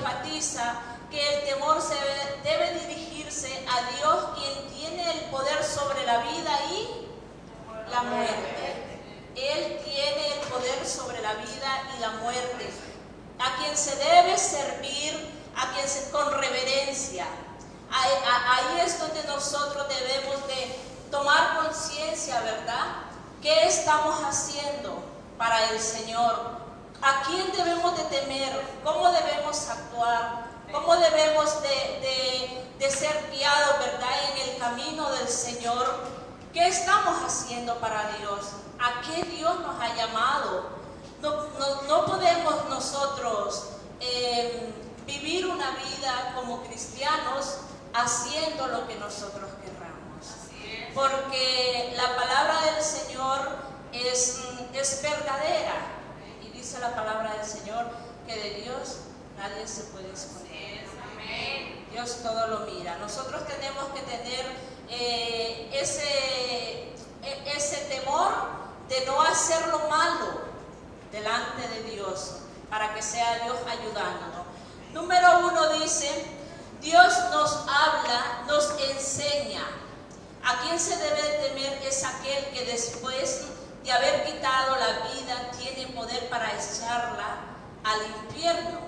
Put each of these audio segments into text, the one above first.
enfatiza que el temor debe dirigirse a Dios, quien tiene el poder sobre la vida y la muerte. Él tiene el poder sobre la vida y la muerte, a quien se debe servir, con reverencia. Ahí es donde nosotros debemos de tomar conciencia, ¿verdad? ¿Qué estamos haciendo para el Señor? ¿A quién debemos de temer? ¿Cómo debemos actuar? ¿Cómo debemos de ser guiados, ¿verdad?, en el camino del Señor? ¿Qué estamos haciendo para Dios? ¿A qué Dios nos ha llamado? No podemos nosotros vivir una vida como cristianos haciendo lo que nosotros querramos. Porque la palabra del Señor es verdadera. Y dice la palabra del Señor que de Dios nadie se puede esconder. Dios todo lo mira. Nosotros tenemos que tener ese temor de no hacer lo malo delante de Dios, para que sea Dios ayudándonos. Número 1 dice: Dios nos habla, nos enseña. A quien se debe de temer es aquel que después de haber quitado la vida tiene poder para echarla al infierno.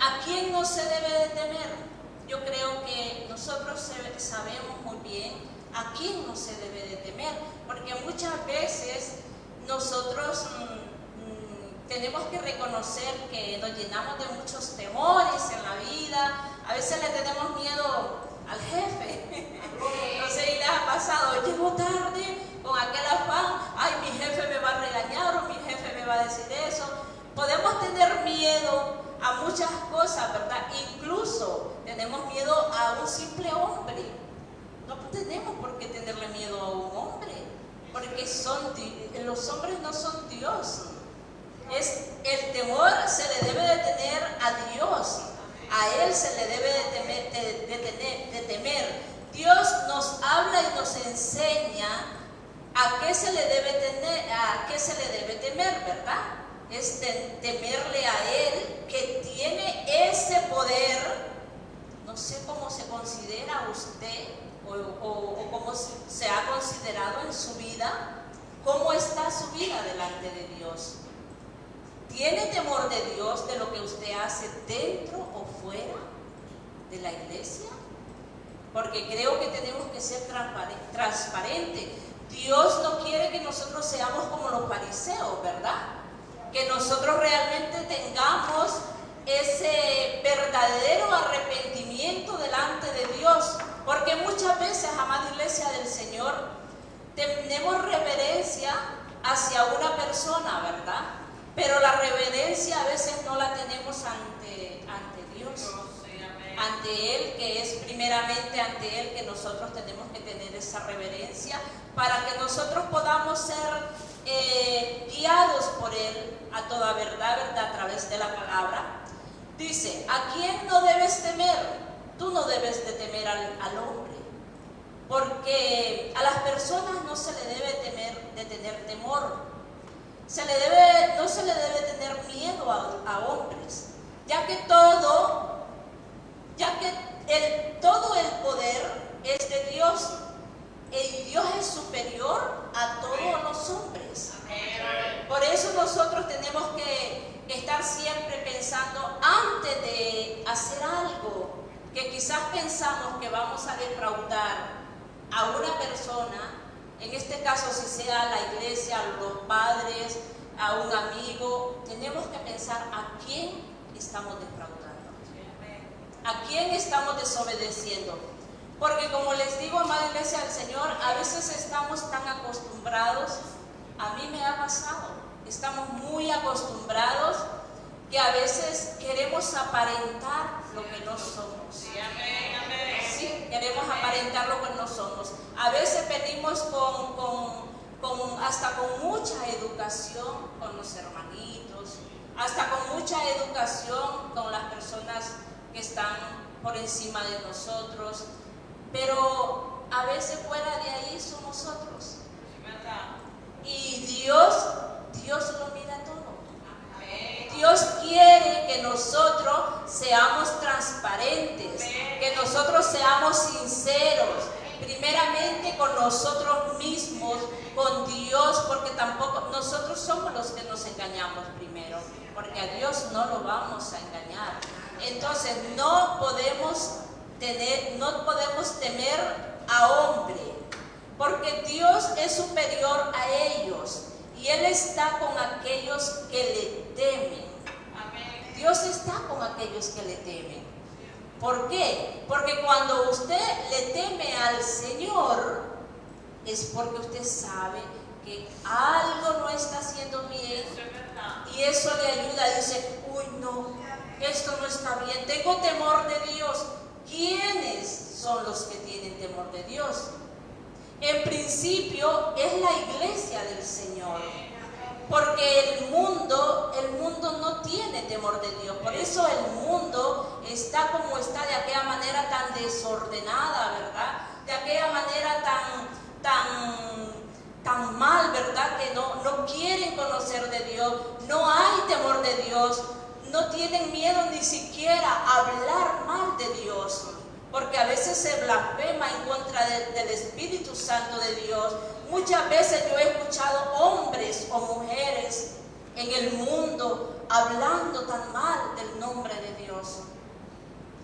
¿A quién no se debe de temer? Yo creo que nosotros sabemos muy bien a quién no se debe de temer, porque muchas veces nosotros tenemos que reconocer que nos llenamos de muchos temores en la vida. A veces le tenemos miedo al jefe. No sé si les ha pasado, llego tarde con aquel afán, ay, mi jefe me va a regañar o mi jefe me va a decir eso. Podemos tener miedo a muchas cosas, ¿verdad? Incluso tenemos miedo a un simple hombre. No tenemos por qué tenerle miedo a un hombre, porque los hombres no son Dios. El temor se le debe de tener a Dios. A Él se le debe de temer. Dios nos habla y nos enseña a qué se le debe temer, ¿verdad? Es temerle a Él, que tiene ese poder. No sé cómo se considera usted o cómo se ha considerado en su vida. ¿Cómo está su vida delante de Dios? ¿Tiene temor de Dios de lo que usted hace dentro o fuera de la iglesia? Porque creo que tenemos que ser transparentes. Dios no quiere que nosotros seamos como los fariseos, ¿verdad? Que nosotros realmente tengamos ese verdadero arrepentimiento delante de Dios. Porque muchas veces, amada iglesia del Señor, tenemos reverencia hacia una persona, ¿verdad? Pero la reverencia a veces no la tenemos ante Dios, ante Él, que es primeramente ante Él que nosotros tenemos que tener esa reverencia, para que nosotros podamos ser guiados por Él a toda verdad, a través de la palabra. Dice: ¿a quién no debes temer? Tú no debes de temer al hombre, porque a las personas no se le debe tener temor. No se le debe tener miedo a hombres, ya que todo el poder es de Dios, y Dios es superior a todos los hombres. Por eso nosotros tenemos que estar siempre pensando, antes de hacer algo que quizás pensamos que vamos a defraudar a una persona. En este caso, si sea la iglesia, a los padres, a un amigo, tenemos que pensar a quién estamos defraudando, a quién estamos desobedeciendo. Porque como les digo, amada iglesia del Señor, a veces estamos tan acostumbrados, a mí me ha pasado, estamos muy acostumbrados que a veces queremos aparentar lo que no somos. Sí, queremos aparentar lo que no somos. A veces venimos hasta con mucha educación con los hermanitos, hasta con mucha educación con las personas que están por encima de nosotros, pero a veces fuera de ahí somos otros. Y Dios lo mira todo. Dios quiere que nosotros seamos transparentes, que nosotros seamos sinceros, primeramente con nosotros mismos, con Dios, porque tampoco nosotros somos los que nos engañamos primero, porque a Dios no lo vamos a engañar. Entonces no podemos temer a hombre, porque Dios es superior a ellos y Él está con aquellos que le temen. Dios está con aquellos que le temen. ¿Por qué? Porque cuando usted le teme al Señor, es porque usted sabe que algo no está haciendo bien y eso le ayuda. Dice, uy, no, esto no está bien, tengo temor de Dios. ¿Quiénes son los que tienen temor de Dios? En principio es la iglesia del Señor, porque el mundo no tiene temor de Dios. Por eso el mundo está como está, de aquella manera tan desordenada, ¿verdad? De aquella manera tan mal, ¿verdad? Que no quieren conocer de Dios, no hay temor de Dios, no tienen miedo ni siquiera a hablar mal de Dios, porque a veces se blasfema en contra del Espíritu Santo de Dios. Muchas veces yo he escuchado hombres o mujeres en el mundo hablando tan mal del nombre de Dios.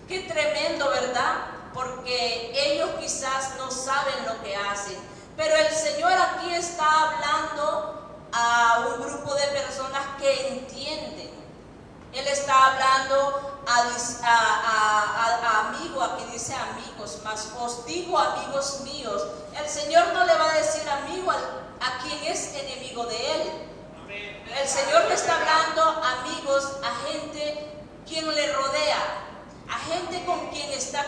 Qué tremendo, ¿verdad? Porque ellos quizás no saben lo que hacen, pero el Señor aquí está hablando a un grupo de personas que entienden. Él está hablando a amigos, aquí dice amigos, mas os digo amigos míos. El Señor no le va a decir amigo a quien es enemigo de Él. El Señor le está hablando amigos a gente quien le rodea, a gente con quien que están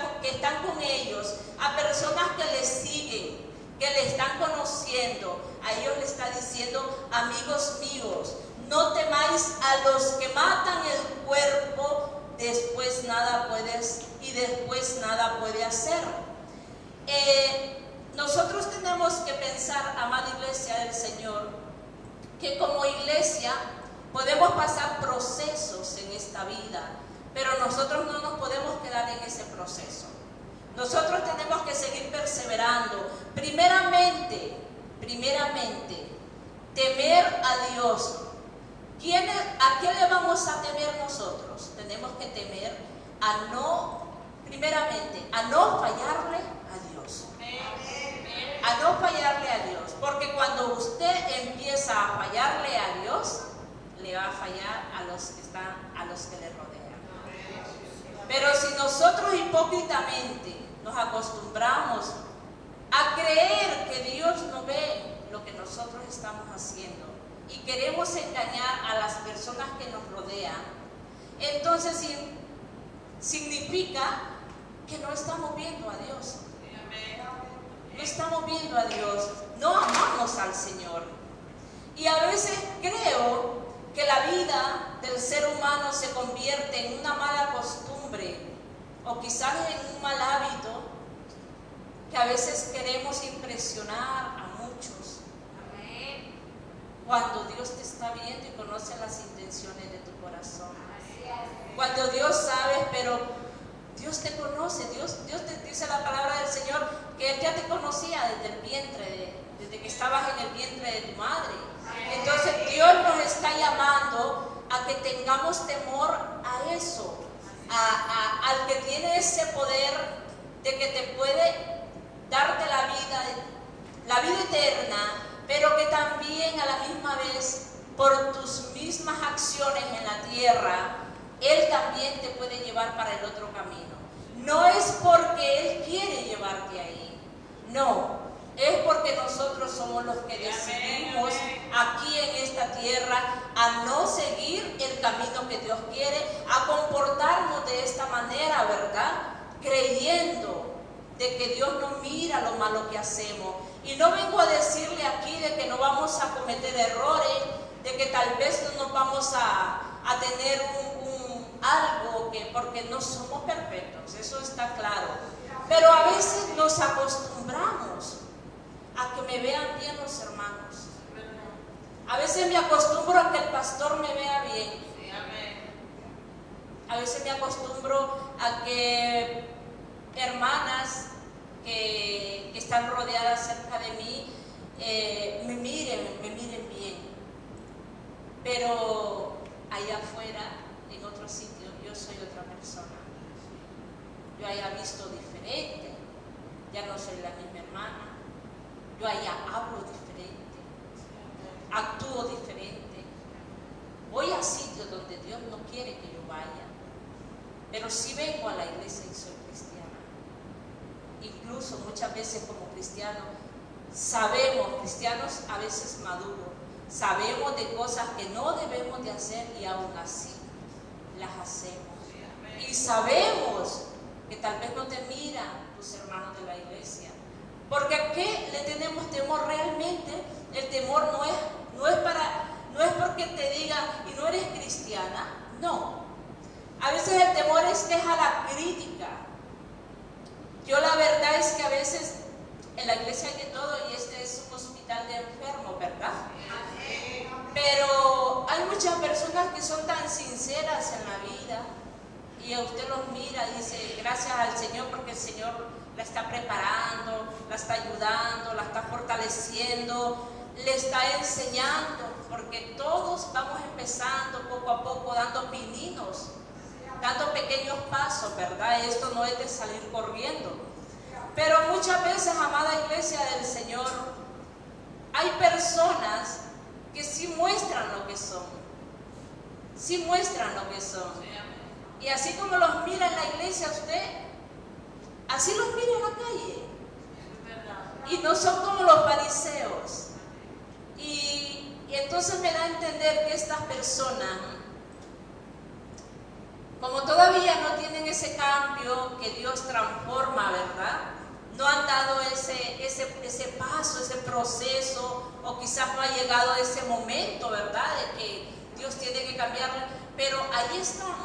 con ellos, a personas que le siguen, que le están conociendo. A ellos le está diciendo, amigos míos, no temáis a los que matan el cuerpo, después nada puede hacer. Nosotros tenemos que pensar, amada iglesia del Señor, que como iglesia podemos pasar procesos en esta vida, pero nosotros no nos podemos quedar en ese proceso. Nosotros tenemos que seguir perseverando. Primeramente, temer a Dios. ¿A qué le vamos a temer nosotros? Tenemos que temer primeramente, a no fallarle a Dios. A no fallarle a Dios. Porque cuando usted empieza a fallarle a Dios, le va a fallar a los que le rodean. Pero si nosotros hipócritamente nos acostumbramos a creer que Dios no ve lo que nosotros estamos haciendo y queremos engañar a las personas que nos rodean, entonces significa que no estamos viendo a Dios. No estamos viendo a Dios, no amamos al Señor. Y a veces creo que la vida del ser humano se convierte en una mala costumbre o quizás en un mal hábito, que a veces queremos impresionar a muchos. Cuando Dios te está viendo y conoce las intenciones de tu corazón. Cuando Dios sabe, pero Dios te conoce, Dios te dice la palabra del Señor, que Él ya te conocía desde el vientre, desde que estabas en el vientre de tu madre. Entonces Dios nos está llamando a que tengamos temor a eso, al que tiene ese poder de que te puede darte la vida eterna, pero que también a la misma vez, por tus mismas acciones en la tierra, Él también te puede llevar para el otro camino. No es porque Él quiere llevarte ahí, no, es porque nosotros somos los que decidimos aquí en esta tierra a no seguir el camino que Dios quiere, a comportarnos de esta manera, ¿verdad? Creyendo de que Dios no mira lo malo que hacemos. Y no vengo a decirle aquí de que no vamos a cometer errores, de que tal vez no nos vamos a tener algo, porque no somos perfectos, eso está claro. Pero a veces nos acostumbramos a que me vean bien los hermanos. A veces me acostumbro a que el pastor me vea bien. A veces me acostumbro a que hermanas que están rodeadas cerca de mí me miren bien. Pero allá afuera, en otro sitio, yo soy otra persona. Yo haya visto diferente, ya no soy la misma hermana. Yo allá hablo diferente, actúo diferente. Voy a sitios donde Dios no quiere que yo vaya, pero sí vengo a la iglesia y soy cristiana. Incluso muchas veces como cristianos cristianos a veces maduros, sabemos de cosas que no debemos de hacer y aún así las hacemos. Y sabemos que tal vez no te miran tus hermanos de la iglesia. Porque ¿a qué le tenemos temor realmente? El temor no es porque te digan y no eres cristiana, no. A veces el temor es a la crítica. Yo la verdad es que a veces en la iglesia hay de todo y este es un hospital de enfermos, ¿verdad? Pero hay muchas personas que son tan sinceras en la vida y a usted los mira y dice gracias al Señor porque el Señor la está preparando, la está ayudando, la está fortaleciendo, le está enseñando, porque todos vamos empezando poco a poco dando pininos, dando pequeños pasos, ¿verdad? Esto no es de salir corriendo. Pero muchas veces, amada iglesia del Señor, hay personas que sí muestran lo que son. Sí muestran lo que son. Y así como los mira en la iglesia usted, así los mira en la calle. Y no son como los fariseos. Y entonces me da a entender que estas personas, como todavía no tienen ese cambio que Dios transforma, ¿verdad? No han dado ese paso, ese proceso, o quizás no ha llegado ese momento, ¿verdad? De que Dios tiene que cambiarle, pero ahí están.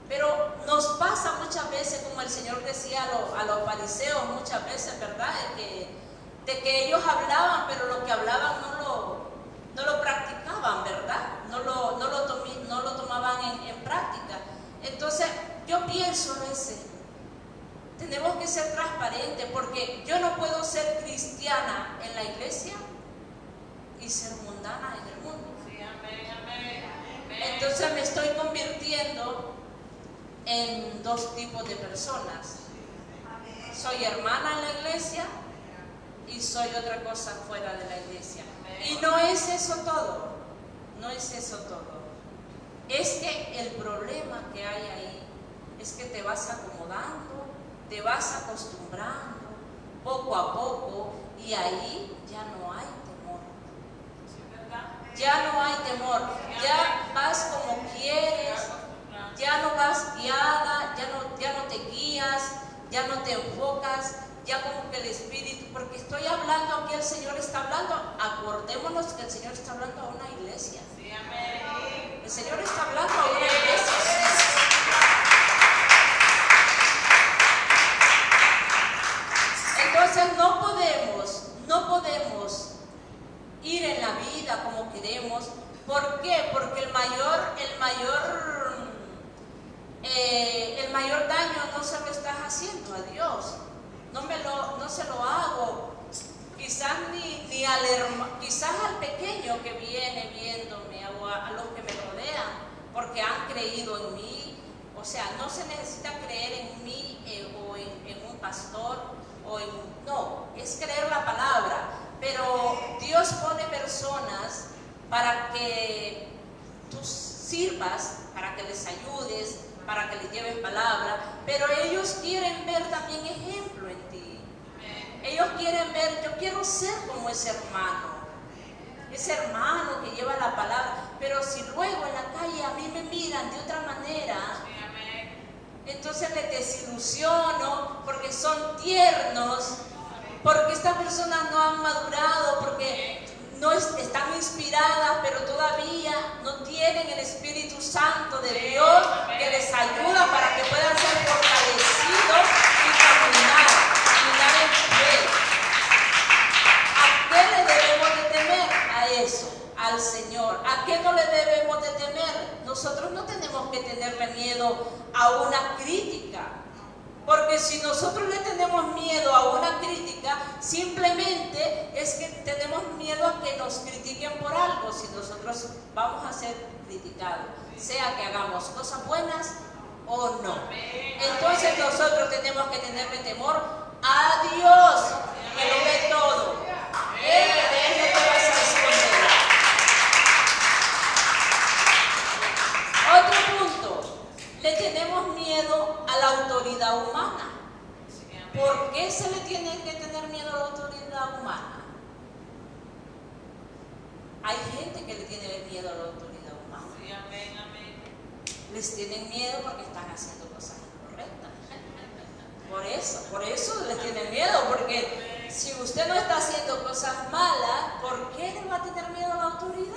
Pero nos pasa muchas veces, como el Señor decía a los fariseos muchas veces, ¿verdad? De que ellos hablaban, pero lo que hablaban no lo practicaban, ¿verdad? No lo tomaban en práctica. Entonces, yo pienso a veces, tenemos que ser transparentes, porque yo no puedo ser cristiana en la iglesia y ser mundana en el mundo. Sí, amén, amén, amén. Entonces me estoy convirtiendo en dos tipos de personas. Soy hermana en la iglesia y soy otra cosa fuera de la iglesia. Y no es eso todo, no es eso todo. Es que el problema que hay ahí es que te vas acomodando, te vas acostumbrando poco a poco y ahí ya no hay temor. Ya no hay temor, ya vas como quieres, ya no vas guiada, ya no te guías, ya no te enfocas, ya como que el Espíritu, porque estoy hablando aquí, el Señor está hablando, acordémonos que el Señor está hablando a una iglesia. El Señor está hablando a una iglesia. Entonces no podemos ir en la vida como queremos. ¿Por qué? Porque el mayor daño no se lo estás haciendo a Dios. No se lo hago. Quizás ni al hermano, quizás al pequeño que viene viéndome o a los que me rodean, porque han creído en mí. O sea, no se necesita creer en mí o en un pastor no, es creer la palabra. Pero Dios pone personas para que tú sirvas, para que les ayudes, para que les lleves palabra, pero ellos quieren ver también ejemplo en ti. Ellos quieren ver, yo quiero ser como ese hermano que lleva la palabra, pero si luego en la calle a mí me miran de otra manera, entonces les desilusiono porque son tiernos, porque estas personas no han madurado, porque no están inspiradas, pero todavía no tienen el Espíritu Santo de Dios que les ayuda para que puedan ser fortalecidos y caminar en fe. ¿A qué le debemos de temer? A eso, al Señor. ¿A qué no le debemos de temer? Nosotros no tenemos que tenerle miedo a una crítica. Porque si nosotros le tenemos miedo a una crítica, simplemente es que tenemos miedo a que nos critiquen por algo, si nosotros vamos a ser criticados, sea que hagamos cosas buenas o no. Entonces nosotros tenemos que tenerle temor a Dios, que lo ve todo. Él no te vas a esconder. Otro punto, le tenemos miedo a la autoridad humana. ¿Por qué se le tiene que tener miedo a la autoridad humana? Hay gente que le tiene miedo a la autoridad humana. Les tienen miedo porque están haciendo cosas incorrectas. Por eso les tienen miedo, porque si usted no está haciendo cosas malas, ¿por qué le va a tener miedo a la autoridad?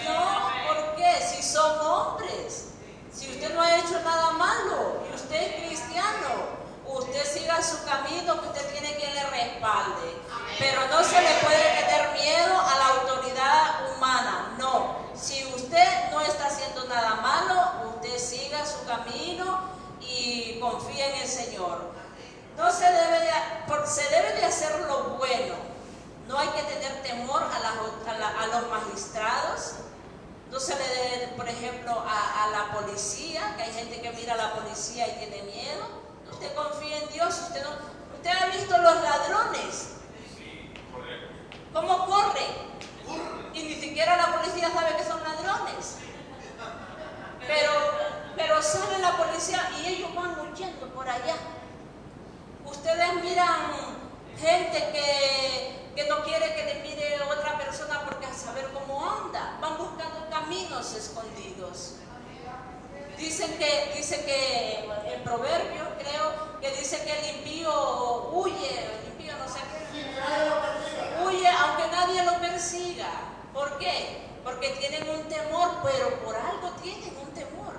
No, ¿por qué? Si son hombres, si usted no ha hecho nada malo y usted es cristiano, usted siga su camino, que usted tiene quien le respalde. Pero no se le puede tener miedo a la autoridad humana, no. Si usted no está haciendo nada malo, usted siga su camino y confía en el Señor. No se debe de hacer lo bueno. No hay que tener temor a los magistrados. No se le debe, por ejemplo, a la policía, que hay gente que mira a la policía y tiene miedo. Usted confía en Dios. Usted ha visto los ladrones. ¿Cómo corren? Y ni siquiera la policía sabe que son ladrones. Pero sale la policía y ellos van huyendo por allá. Ustedes miran gente que no quiere que le mire otra persona porque a saber cómo anda. Van buscando caminos escondidos. Dice que el proverbio, creo, que dice que el impío huye, huye aunque nadie lo persiga. ¿Por qué? Porque tienen un temor, pero por algo tienen un temor.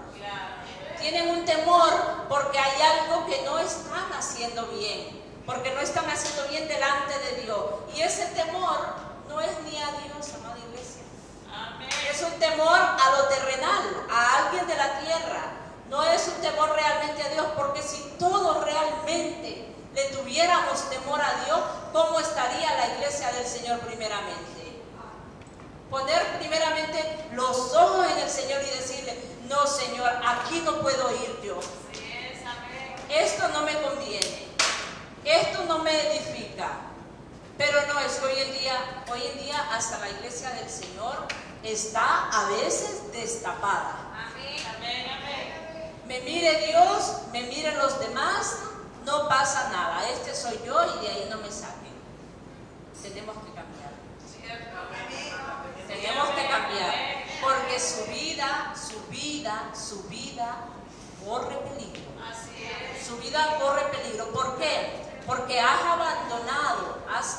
Tienen un temor porque hay algo que no están haciendo bien, porque no están haciendo bien delante de Dios. Y ese temor no es ni a Dios, amada iglesia. Es un temor a lo terrenal, a alguien de la tierra. No es un temor realmente a Dios, porque si todos realmente le tuviéramos temor a Dios, ¿cómo estaría la iglesia del Señor primeramente? Poner primeramente los ojos en el Señor y decirle: no, Señor, aquí no puedo ir yo. Esto no me conviene. Esto no me edifica. Pero no, es que hoy en día hasta la iglesia del Señor está a veces destapada. Me mire Dios, me miren los demás, no pasa nada. Este soy yo y de ahí no me saquen. Tenemos que cambiar. Tenemos que cambiar. Porque su vida corre peligro. Su vida corre peligro. ¿Por qué? Porque has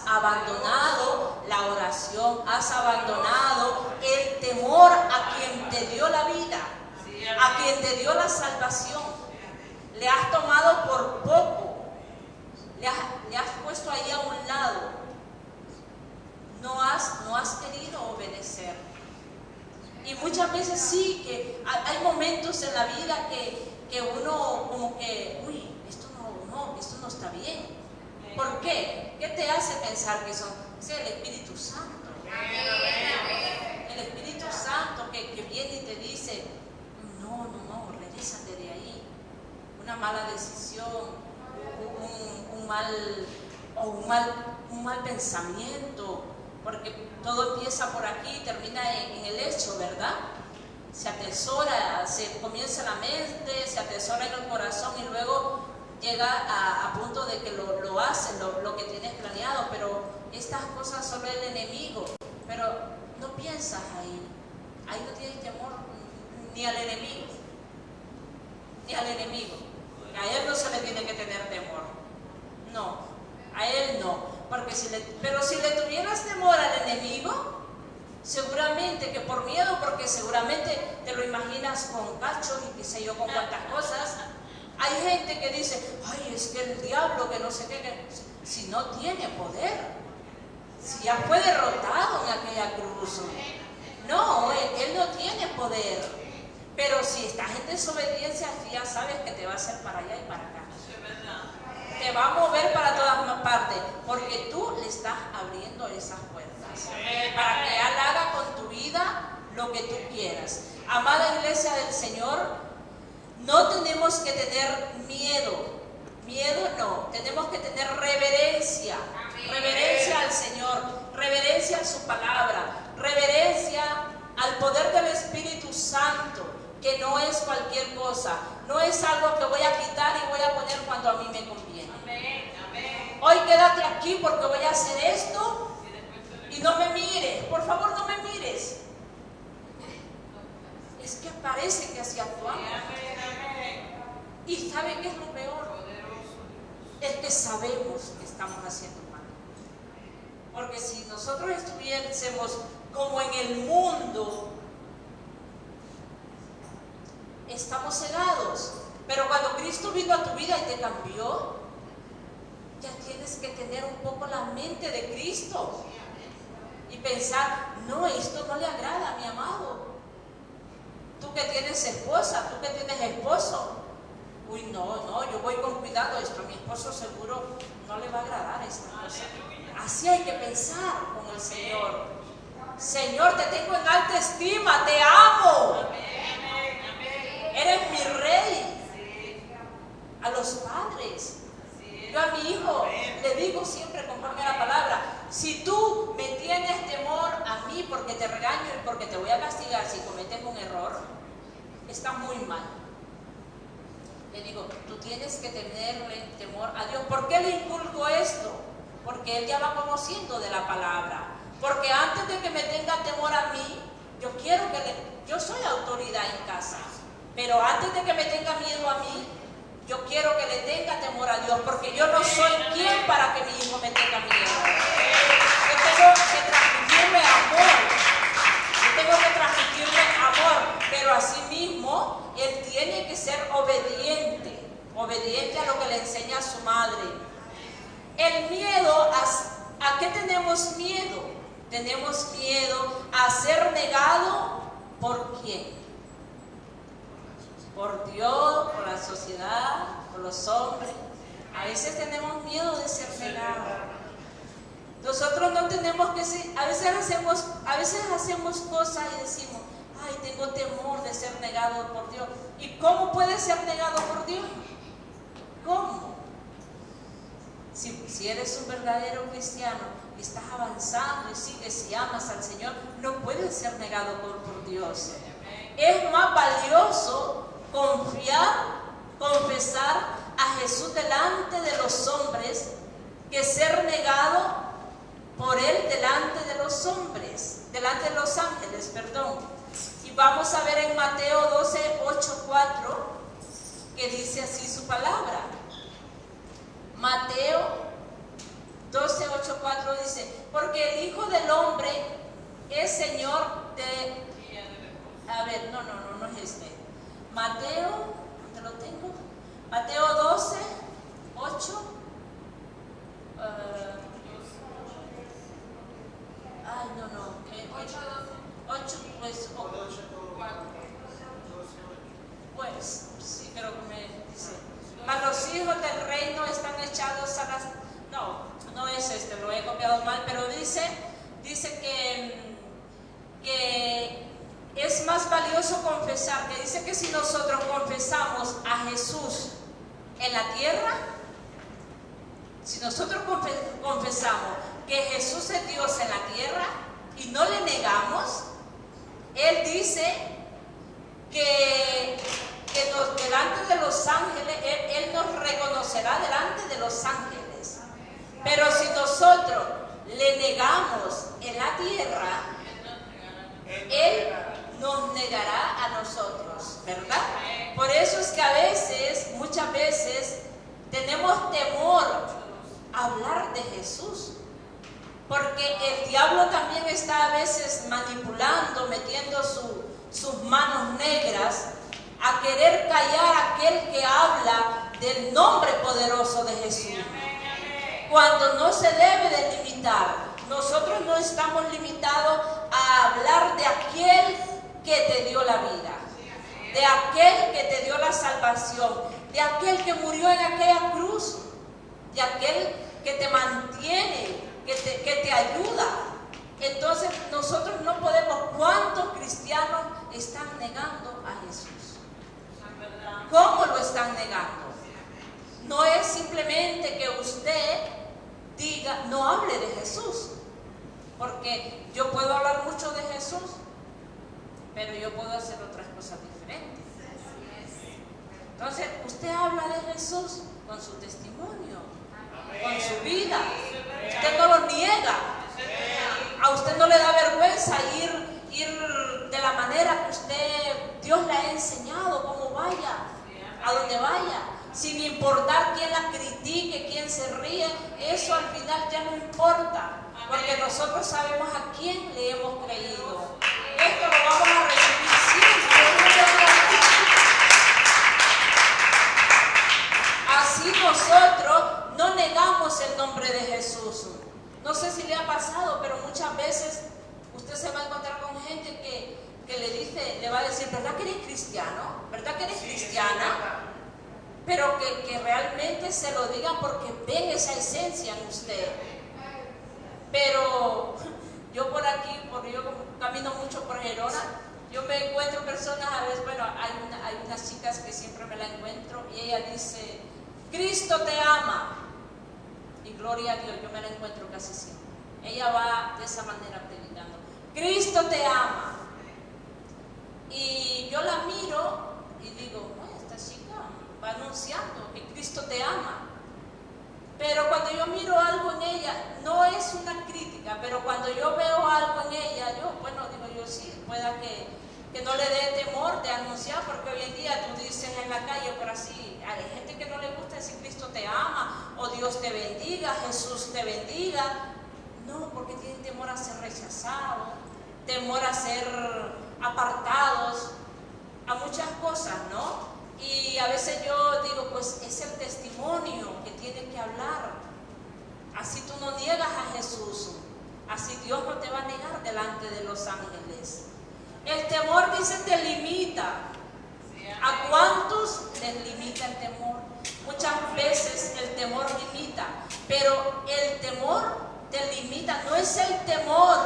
abandonado la oración, has abandonado el temor a quien te dio la vida, a quien te dio la salvación. Le has tomado por poco, le has puesto ahí a un lado. No has querido obedecer. Y muchas veces sí que hay momentos en la vida que uno como que, esto no está bien. ¿Por qué? ¿Qué te hace pensar que son? Es el Espíritu Santo. El Espíritu Santo que viene y te dice: no, regrésate de ahí. Una mala decisión, un mal pensamiento. Porque todo empieza por aquí y termina en el hecho, ¿verdad? Se atesora, se comienza en la mente, se atesora en el corazón y luego llega a punto de que lo hacen, lo que tienes planeado. Pero estas cosas solo el enemigo. Pero no piensas ahí no tienes temor ni al enemigo. A él no se le tiene que tener temor. No, a él no. Pero si le tuvieras temor al enemigo, seguramente que por miedo, porque seguramente te lo imaginas con cachos y qué sé yo, con cuantas cosas. Hay gente que dice: ay, es que el diablo, que no sé qué, si no tiene poder, si ya fue derrotado en aquella cruz. No, él no tiene poder. Pero si estás en desobediencia, ya sabes que te va a hacer para allá y para acá. Te va a mover para todas partes, porque tú le estás abriendo esas puertas para que Él haga con tu vida lo que tú quieras. Amada iglesia del Señor, no tenemos que tener miedo. Miedo no, tenemos que tener reverencia. Reverencia al Señor, reverencia a su palabra, reverencia al poder del Espíritu Santo, que no es cualquier cosa, no es algo que voy a quitar y voy a poner cuando a mí me conviene. Hoy quédate aquí porque voy a hacer esto y no me mires, por favor no me mires. Es que parece que así actuamos. ¿Y sabe qué es lo peor? Es que sabemos que estamos haciendo mal. Porque si nosotros estuviésemos como en el mundo, estamos cegados. Pero cuando Cristo vino a tu vida y te cambió, ya tienes que tener un poco la mente de Cristo y pensar, no, esto no le agrada a mi amado. Tú que tienes esposa, tú que tienes esposo, uy, no, yo voy con cuidado, esto a mi esposo seguro no le va a agradar esta cosa. Así hay que pensar con el Señor. Señor, te tengo en alta estima, te amo. Eres mi rey. A los padres. Yo a mi hijo le digo siempre conforme a la palabra, si tú me tienes temor a mí porque te regaño y porque te voy a castigar si cometes un error, está muy mal. Le digo, tú tienes que tenerle temor a Dios. ¿Por qué le inculco esto? Porque él ya va conociendo de la palabra. Porque antes de que me tenga temor a mí, yo quiero yo soy autoridad en casa, pero antes de que me tenga miedo a mí, yo quiero que le tenga temor a Dios, porque yo no soy quien para que mi hijo me tenga miedo. Yo tengo que transmitirle amor. Yo tengo que transmitirle amor, pero asimismo, él tiene que ser obediente a lo que le enseña su madre. El miedo, ¿a qué tenemos miedo? Tenemos miedo a ser negado ¿por quién? Por Dios, por la sociedad, por los hombres. A veces tenemos miedo de ser negados. Nosotros no tenemos que ser, a veces hacemos cosas y decimos, ay, tengo temor de ser negado por Dios. ¿Y cómo puedes ser negado por Dios? ¿Cómo? Si eres un verdadero cristiano y estás avanzando y sigues y amas al Señor, no puedes ser negado por Dios. Es más valioso confesar a Jesús delante de los hombres que ser negado por Él delante de los hombres, delante de los ángeles, perdón. Y vamos a ver en Mateo 12, 8, 4, que dice así su palabra. Mateo 12, 8, 4 dice, porque el Hijo del Hombre es Señor de... A ver, no es este. Mateo, ¿dónde lo tengo? Mateo 12, 8. Ay, no. 8, pues. Pues, sí, creo que me dice. Mas los hijos del reino están echados a las. No es este, lo he copiado mal, pero dice que es más valioso confesar, que dice que si nosotros confesamos a Jesús en la tierra, si nosotros confesamos que Jesús es Dios en la tierra y no le negamos, Él dice que delante de los ángeles, Él nos reconocerá delante de los ángeles. Pero si nosotros le negamos en la tierra, Él nos negará a nosotros, ¿verdad? Por eso es que muchas veces, tenemos temor a hablar de Jesús. Porque el diablo también está a veces manipulando, metiendo sus manos negras a querer callar a aquel que habla del nombre poderoso de Jesús. Cuando no se debe de limitar. Nosotros no estamos limitados a hablar de aquel que te dio la vida. de aquel que te dio la salvación, de aquel que murió en aquella cruz, de aquel que te mantiene, que te ayuda. Entonces nosotros no podemos. ¿Cuántos cristianos están negando a Jesús? ¿Cómo lo están negando? No es simplemente que usted diga, no hable de Jesús, porque yo puedo hablar mucho de Jesús, pero yo puedo hacer otras cosas diferentes. Entonces usted habla de Jesús con su testimonio, con su vida. Usted no lo niega. A usted no le da vergüenza ir de la manera que Dios le ha enseñado, cómo vaya, a donde vaya, sin importar quién la critique, quién se ríe. Eso al final ya no importa, porque nosotros sabemos a quién le hemos creído. Esto lo vamos a recibir siempre. Así nosotros no negamos el nombre de Jesús. No sé si le ha pasado, pero muchas veces usted se va a encontrar con gente que le va a decir, ¿verdad que eres cristiano? ¿Verdad que eres cristiana? Pero que realmente se lo digan porque ven esa esencia en usted. Pero yo por aquí, porque yo camino mucho por Gerona, yo me encuentro personas a veces, bueno, hay unas chicas que siempre me la encuentro y ella dice, Cristo te ama. Y gloria a Dios, yo me la encuentro casi siempre. Ella va de esa manera predicando, Cristo te ama. Y yo la miro y digo, esta chica va anunciando que Cristo te ama. Pero cuando yo miro algo en ella, no es una crítica, pero cuando yo veo algo en ella, digo yo sí, pueda que no le dé temor de anunciar, porque hoy en día tú dices en la calle, pero así, hay gente que no le gusta decir Cristo te ama, o Dios te bendiga, Jesús te bendiga. No, porque tienen temor a ser rechazados, temor a ser apartados, a muchas cosas, ¿no? Y a veces yo digo, pues es el testimonio que tiene que hablar. Así tú no niegas a Jesús, así Dios no te va a negar delante de los ángeles. El temor, dice, te limita. ¿A cuántos les limita el temor? Muchas veces el temor limita, pero el temor te limita. No es el temor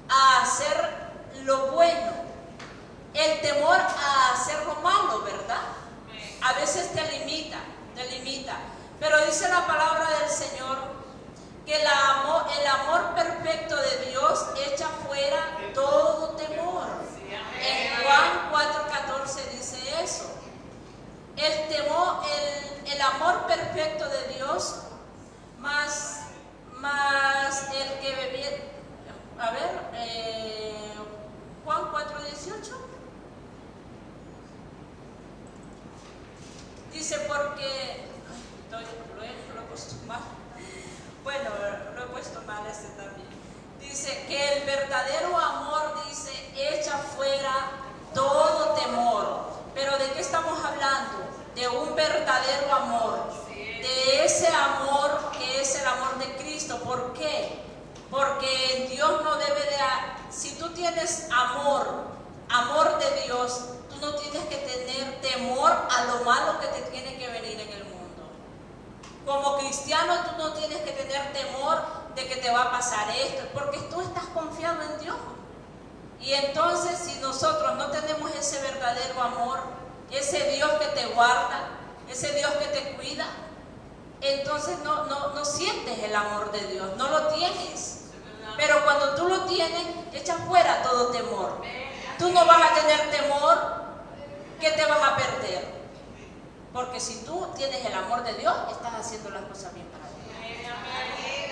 a hacer lo bueno, el temor a hacer lo malo, ¿verdad? A veces te limita. Pero dice la palabra del Señor que el amor perfecto de Dios echa fuera todo temor. En Juan 4:14 dice eso. El amor perfecto de Dios más el que bebía. A ver, Juan 4:18. Dice porque lo he puesto mal. Bueno, lo he puesto mal este también. Dice que el verdadero amor, dice, echa fuera todo temor. Pero ¿de qué estamos hablando? De un verdadero amor. De ese amor que es el amor de Cristo. ¿Por qué? Porque Dios no debe de... Si tú tienes amor de Dios, tú no tienes que tener temor a lo malo que te tiene que venir en el mundo. Como cristiano tú no tienes que tener temor de que te va a pasar esto, porque tú estás confiado en Dios. Y entonces si nosotros no tenemos ese verdadero amor, ese Dios que te guarda, ese Dios que te cuida, entonces no sientes el amor de Dios, no lo tienes. Pero cuando tú lo tienes, echa fuera todo temor. Tú no vas a tener temor que te vas a perder. Porque si tú tienes el amor de Dios, estás haciendo las cosas bien para Dios.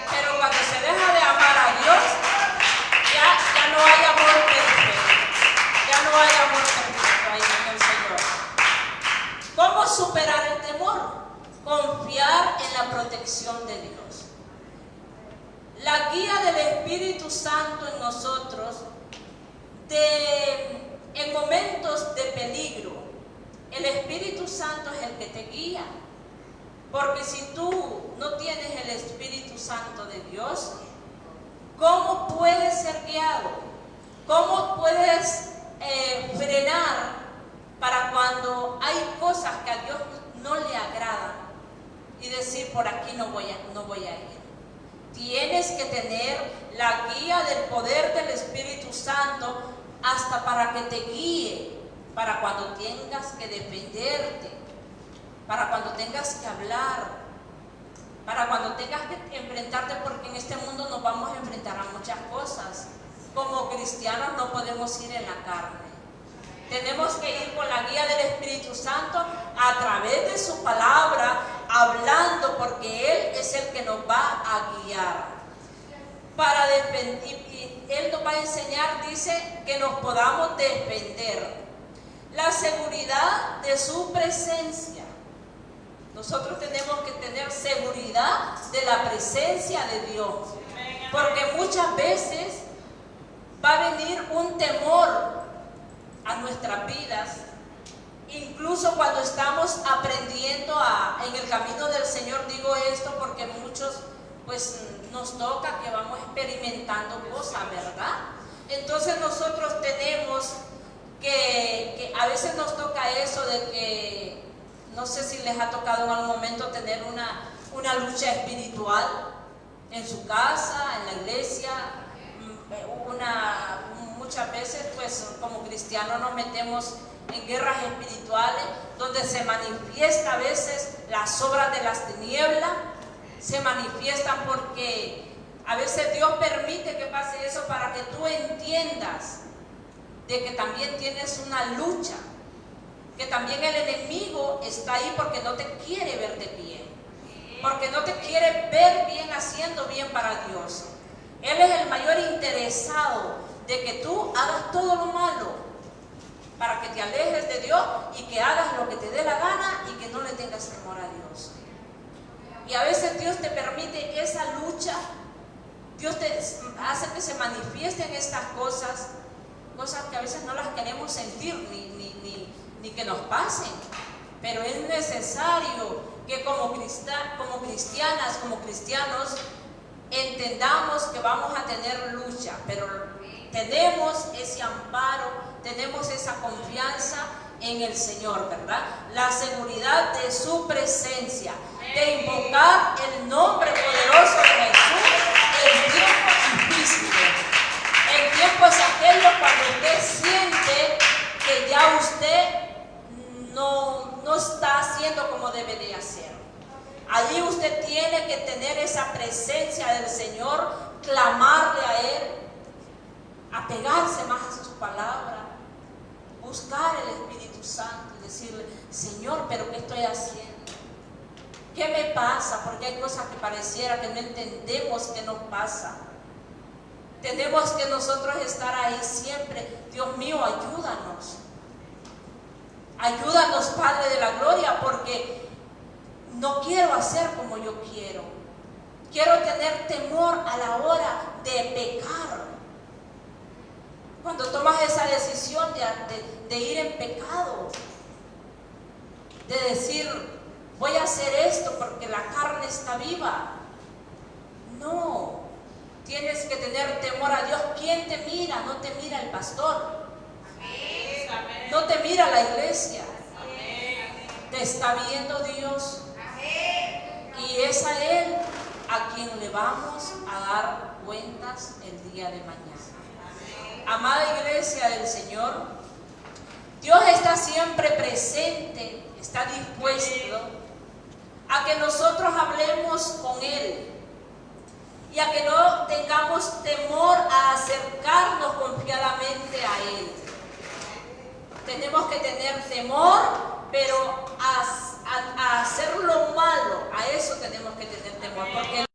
Pero cuando se deja de amar a Dios, ya no hay amor perfecto. Ya no hay amor perfecto ahí en el Señor. ¿Cómo superar el temor? Confiar en la protección de Dios. La guía del Espíritu Santo en nosotros, en momentos de peligro, el Espíritu Santo es el que te guía. Porque si tú no tienes el Espíritu Santo de Dios, ¿cómo puedes ser guiado? ¿Cómo puedes frenar para cuando hay cosas que a Dios no le agradan y decir, por aquí no voy a ir. Tienes que tener la guía del poder del Espíritu Santo hasta para que te guíe, para cuando tengas que defenderte, para cuando tengas que hablar, para cuando tengas que enfrentarte, porque en este mundo nos vamos a enfrentar a muchas cosas. Como cristianos no podemos ir en la carne. Tenemos que ir con la guía del Espíritu Santo a través de su palabra, hablando, porque Él es el que nos va a guiar. Para defender, y Él nos va a enseñar, dice, que nos podamos defender. La seguridad de su presencia. Nosotros tenemos que tener seguridad de la presencia de Dios. Porque muchas veces va a venir un temor a nuestras vidas, incluso cuando estamos aprendiendo en el camino del Señor. Digo esto porque muchos pues nos toca que vamos experimentando cosas, ¿verdad? Entonces nosotros tenemos que a veces nos toca eso de que, no sé si les ha tocado en algún momento tener una lucha espiritual en su casa, en la iglesia. Muchas veces pues como cristianos nos metemos en guerras espirituales donde se manifiesta a veces las obras de las tinieblas, se manifiestan porque a veces Dios permite que pase eso para que tú entiendas de que también tienes una lucha, que también el enemigo está ahí porque no te quiere verte bien, porque no te quiere ver bien haciendo bien para Dios. Él es el mayor interesado de que tú hagas todo lo malo para que te alejes de Dios y que hagas lo que te dé la gana y que no le tengas temor a Dios. Y a veces Dios te permite esa lucha, Dios te hace que se manifiesten estas cosas que a veces no las queremos sentir ni que nos pasen, pero es necesario que como cristianas, como cristianos, entendamos que vamos a tener lucha, pero tenemos ese amparo, tenemos esa confianza en el Señor, ¿verdad? La seguridad de su presencia, de invocar el nombre poderoso de Jesús en tiempos difíciles, en tiempos aquellos cuando usted siente que ya usted no está haciendo como debe de hacer. Allí usted tiene que tener esa presencia del Señor, clamarle a Él, apegarse más a su palabra, buscar el Espíritu Santo y decirle, Señor, pero ¿qué estoy haciendo? ¿Qué me pasa? Porque hay cosas que pareciera que no entendemos qué nos pasa. Tenemos que nosotros estar ahí siempre. Dios mío, ayúdanos. Ayúdanos, Padre de la Gloria, porque no quiero hacer como yo quiero. Quiero tener temor a la hora de pecar. Cuando tomas esa decisión de ir en pecado, de decir, voy a hacer esto porque la carne está viva. No, tienes que tener temor a Dios. ¿Quién te mira? No te mira el pastor. No te mira la iglesia. Te está viendo Dios. Y es a Él a quien le vamos a dar cuentas el día de mañana. Amada iglesia del Señor, Dios está siempre presente, está dispuesto a que nosotros hablemos con Él y a que no tengamos temor a acercarnos confiadamente a Él. Tenemos que tener temor, pero a hacer lo malo, a eso tenemos que tener temor, porque